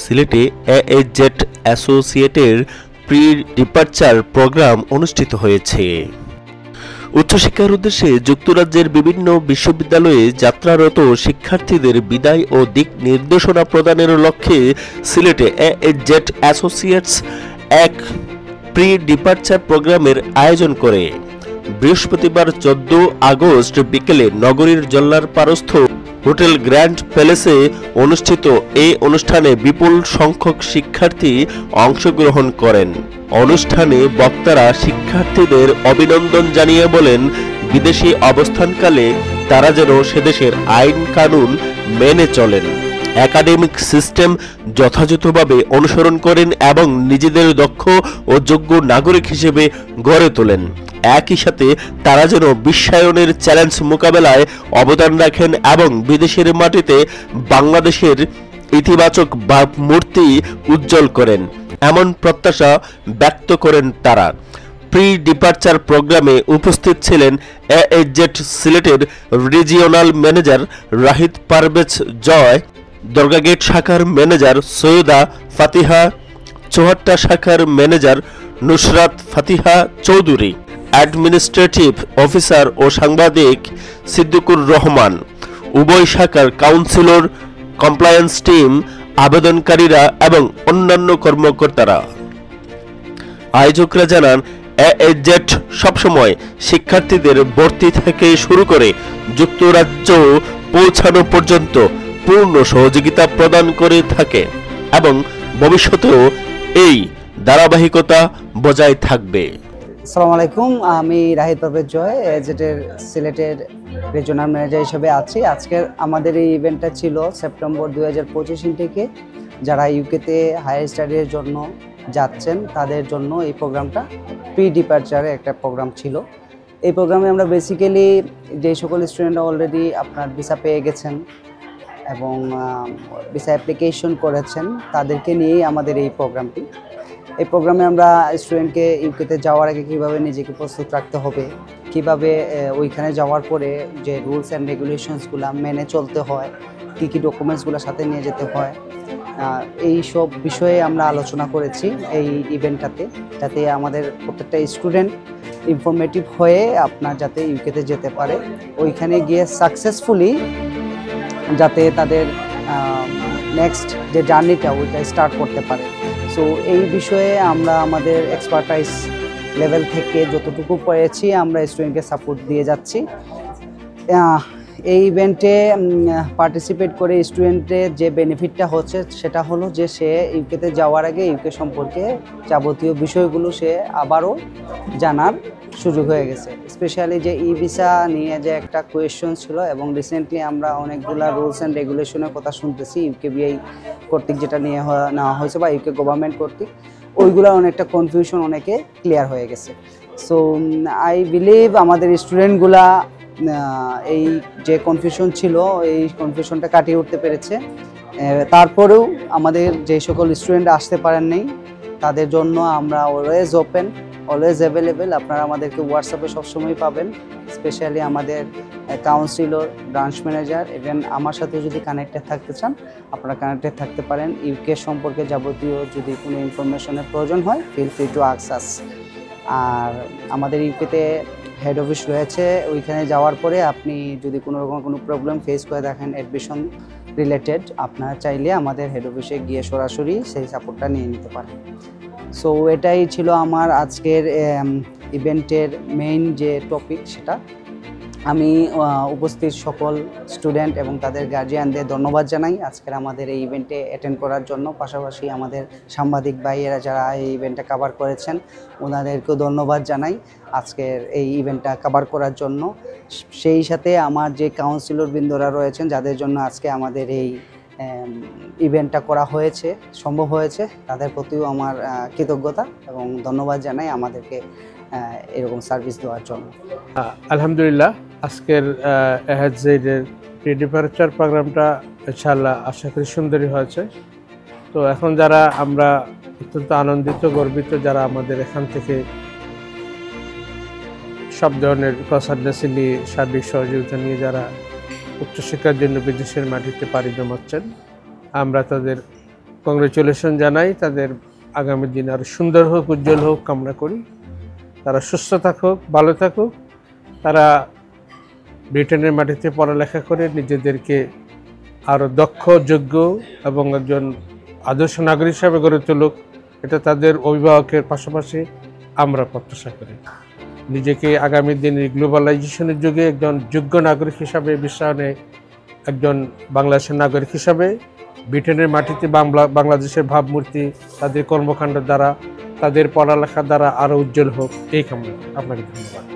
সিলেটে এএইচজেড অ্যাসোসিয়েটের pre departure programme অনুষ্ঠিত হয়েছে। উচ্চশিক্ষার উদ্দেশ্যে যুক্তরাজ্যের বিভিন্ন বিশ্ববিদ্যালয়ে যাত্রারত শিক্ষার্থীদের বিদায় ও দিক নির্দেশনা প্রদানের লক্ষ্যে সিলেটে এএইচজেড অ্যাসোসিয়েটস এক প্রি ডিপারচার প্রোগ্রামের আয়োজন করে। বৃহস্পতিবার 14 আগস্ট বিকেলে নগরীর জল্লারপাড়স্থ হোটেল গ্র্যান্ড প্যালেসে অনুষ্ঠিত এই অনুষ্ঠানে বিপুল সংখ্যক শিক্ষার্থী অংশগ্রহণ করেন। অনুষ্ঠানে বক্তারা শিক্ষার্থীদের অভিনন্দন জানিয়ে বলেন, বিদেশি অবস্থানকালে তারা যেন সেদেশের আইন কানুন মেনে চলেন, একাডেমিক সিস্টেম যথাযথভাবে অনুসরণ করেন এবং নিজেদের দক্ষ ও যোগ্য নাগরিক হিসেবে গড়ে তোলেন। একই সাথে তারা যেন বিশ্বায়নের চ্যালেঞ্জ মোকাবেলায় অবদান রাখেন এবং বিদেশের মাটিতে বাংলাদেশের ইতিবাচক ভাবমূর্তি উজ্জ্বল করেন, এমন প্রত্যাশা ব্যক্ত করেন তারা। প্রি ডিপারচার প্রোগ্রামে উপস্থিত ছিলেন এএইচজেড সিলেটের রিজিওনাল ম্যানেজার রাহিদ পারভেজ জয়, দরগাগেট শাখার ম্যানেজার সৈয়দা ফাতিহা, চৌহাট্টা শাখার ম্যানেজার নুসরাত ফাতিহা চৌধুরী, অ্যাডমিনিস্ট্রেটিভ অফিসার ও সাংবাদিক সিদ্দিকুর রহমান, উভয় শাখার কাউন্সিলর, কমপ্লায়েন্স টিম, আবেদনকারীরা এবং অন্যান্য কর্মকর্তারা। আয়োজকরা জানান, এএইচজেড সবসময় শিক্ষার্থীদের ভর্তি থেকে শুরু করে যুক্তরাজ্য পৌঁছানো পর্যন্ত পূর্ণ সহযোগিতা প্রদান করে থাকে এবং ভবিষ্যতেও এই ধারাবাহিকতা বজায় থাকবে। আসসালামু আলাইকুম, আমি রাহিদ পারভেজ জয়, এএইচজেডের সিলেটের রিজিওনাল ম্যানেজার হিসেবে আছি। আজকের আমাদের এই ইভেন্টটা ছিল সেপ্টেম্বর 2025 থেকে যারা ইউকেতে হায়ার স্টাডির জন্য যাচ্ছেন তাদের জন্য এই প্রোগ্রামটা প্রি ডিপারচারে একটা প্রোগ্রাম ছিল। এই প্রোগ্রামে আমরা বেসিক্যালি যে সকল স্টুডেন্টরা অলরেডি আপনার ভিসা পেয়ে গেছেন এবং ভিসা অ্যাপ্লিকেশন করেছেন তাদেরকে নিয়েই আমাদের এই প্রোগ্রামটি। এই প্রোগ্রামে আমরা স্টুডেন্টকে ইউকেতে যাওয়ার আগে কীভাবে নিজেকে প্রস্তুত রাখতে হবে, কীভাবে ওইখানে যাওয়ার পরে যে রুলস অ্যান্ড রেগুলেশনসগুলো মেনে চলতে হয়, কী কী ডকুমেন্টসগুলো সাথে নিয়ে যেতে হয়, এই সব বিষয়ে আমরা আলোচনা করেছি এই ইভেন্টটাতে, যাতে আমাদের প্রত্যেকটা স্টুডেন্ট ইনফরমেটিভ হয়ে আপনার যাতে ইউকেতে যেতে পারে, ওইখানে গিয়ে সাকসেসফুলি যাতে তাদের নেক্সট যে জার্নিটা ওইটা স্টার্ট করতে পারে। সো এই বিষয়ে আমরা আমাদের এক্সপার্টাইজ লেভেল থেকে যতটুকু পেরেছি আমরা স্টুডেন্টকে সাপোর্ট দিয়ে যাচ্ছি। এই ইভেন্টে পার্টিসিপেট করে স্টুডেন্টের যে বেনিফিটটা হচ্ছে সেটা হলো যে সে ইউকেতে যাওয়ার আগে ইউকে সম্পর্কে যাবতীয় বিষয়গুলো সে আবারও জানার সুযোগ হয়ে গেছে। স্পেশালি যে ই ভিসা নিয়ে যে একটা কোয়েশ্চন ছিল এবং রিসেন্টলি আমরা অনেকগুলো রুলস অ্যান্ড রেগুলেশনের কথা শুনতেছি ইউকেবিআই কর্তৃক, যেটা নিয়ে নেওয়া হয়েছে বা ইউকে গভর্নমেন্ট কর্তৃক, ওইগুলো অনেকটা কনফিউশন অনেকে ক্লিয়ার হয়ে গেছে। সো আই বিলিভ আমাদের স্টুডেন্টগুলা এই যে কনফিউশন ছিল এই কনফিউশনটা কাটিয়ে উঠতে পেরেছে। তারপরেও আমাদের যে সকল স্টুডেন্ট আসতে পারেন নাই তাদের জন্য আমরা অলওয়েজ ওপেন, অলওয়েজ অ্যাভেলেবেল। আপনারা আমাদেরকে হোয়াটসঅ্যাপে সবসময় পাবেন, স্পেশালি আমাদের কাউন্সিলর, ব্রাঞ্চ ম্যানেজার, ইভেন আমার সাথে যদি কানেক্টেড থাকতে চান আপনারা কানেক্টেড থাকতে পারেন। ইউকে সম্পর্কে যাবতীয় যদি কোনো ইনফরমেশনের প্রয়োজন হয় feel free to ask us. আর আমাদের ইউকেতে হেড অফিস রয়েছে, ওইখানে যাওয়ার পরে আপনি যদি কোনো রকম কোনো প্রবলেম ফেস করে দেখেন অ্যাডমিশন রিলেটেড, আপনারা চাইলে আমাদের হেড অফিসে গিয়ে সরাসরি সেই সাপোর্টটা নিয়ে নিতে পারেন। সো এটাই ছিল আমার আজকের ইভেন্টের মেইন যে টপিক সেটা। আমি উপস্থিত সকল স্টুডেন্ট এবং তাদের গার্জিয়ানদের ধন্যবাদ জানাই আজকের আমাদের এই ইভেন্টে অ্যাটেন্ড করার জন্য। পাশাপাশি আমাদের সাংবাদিক ভাইয়েরা যারা এই ইভেন্টটা কভার করেছেন ওনাদেরকেও ধন্যবাদ জানাই আজকের এই ইভেন্টটা কভার করার জন্য। সেই সাথে আমার যে কাউন্সিলর বৃন্দরা রয়েছেন যাদের জন্য আজকে আমাদের এই ইভেন্টটা করা হয়েছে, সম্ভব হয়েছে, তাদের প্রতিও আমার কৃতজ্ঞতা এবং ধন্যবাদ জানাই আমাদেরকে এরকম সার্ভিস দেওয়ার জন্য। আলহামদুলিল্লাহ, আজকের এএইচজেডের প্রি ডিপারচার প্রোগ্রামটা ইনশাআল্লাহ আশা করি সুন্দরই হয়েছে। তো এখন যারা আমরা অত্যন্ত আনন্দিত, গর্বিত, যারা আমাদের এখান থেকে সব ধরনের কনসালটেন্সি সার্বিক সহযোগিতা নিয়ে যারা উচ্চশিক্ষার জন্য বিদেশের মাটিতে পাড়ি জমাচ্ছেন, আমরা তাদের কংগ্রেচুলেশন জানাই। তাদের আগামী দিন আরও সুন্দর হোক, উজ্জ্বল হোক কামনা করি। তারা সুস্থ থাকুক, ভালো থাকুক। তারা ব্রিটেনের মাটিতে পড়ালেখা করে নিজেদেরকে আরও দক্ষ, যোগ্য এবং একজন আদর্শ নাগরিক হিসাবে গড়ে তুলুক, এটা তাদের অভিভাবকের পাশাপাশি আমরা প্রত্যাশা করি। নিজেকে আগামী দিনের গ্লোবালাইজেশনের যুগে একজন যোগ্য নাগরিক হিসাবে বিশ্বায়নে একজন বাংলাদেশের নাগরিক হিসাবে ব্রিটেনের মাটিতে বাংলাদেশের ভাবমূর্তি তাদের কর্মকাণ্ড দ্বারা, তাদের পড়ালেখার দ্বারা আরও উজ্জ্বল হোক, এই কামনা। আপনাকে ধন্যবাদ।